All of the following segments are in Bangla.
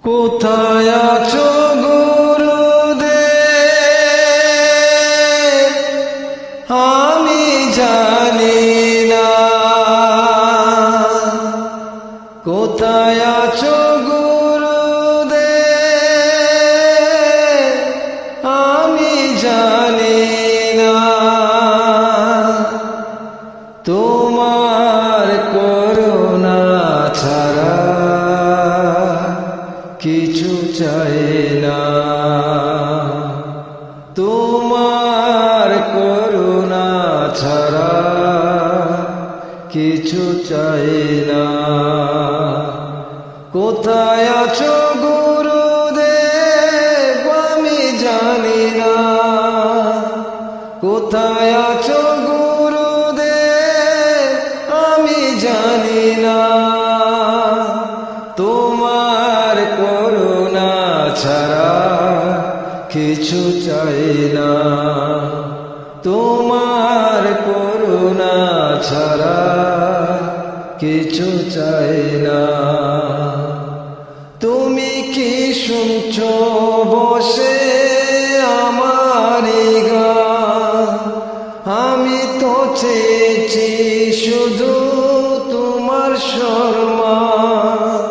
কোথায় আছো গুরুদেব আমি জানি না, কোথায় আছো গুরুদেব আমি জানি না। তোমার করুণা ছাড়া কিছু চাই না, তোমার করুণা ছাড়া কিছু চাই না। কোথায় আছো গুরুদেব আমি জানি না, কোথায় আছো গুরুদেব আমি জানি না। তোমার করুণা ছাড়া কিছু চাই না, তোমার করুণা ছাড়া কিছু চাই না। তুমি কি শুনছো বসে আমারি গান? আমি তো চেয়েছি শুধু তোমার সম্মান।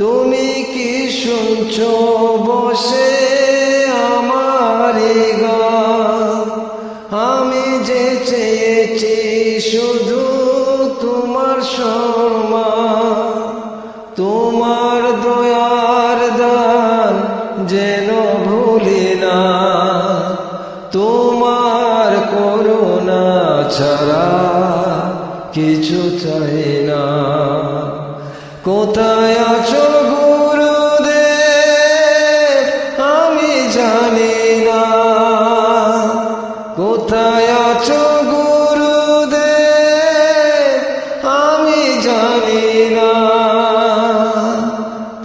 তুমি কি শুনছো বসে আমারি গান? আমি যে চেয়েছি শুধু তোমার সম্মান। তোমার দয়ার দান যেন ভুলি না, তোমার করুণা ছাড়া কিছু চাই না। কোথায় আছো গুরুদেব আমি জানি না, কোথায় আছো গুরুদেব আমি জানি না।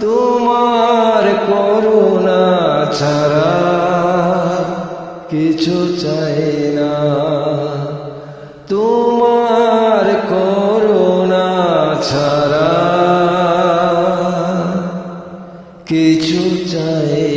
তোমার করুণা ছাড়া কিছু চাই না, তোমার করুণা ছাড়া কিছু চাই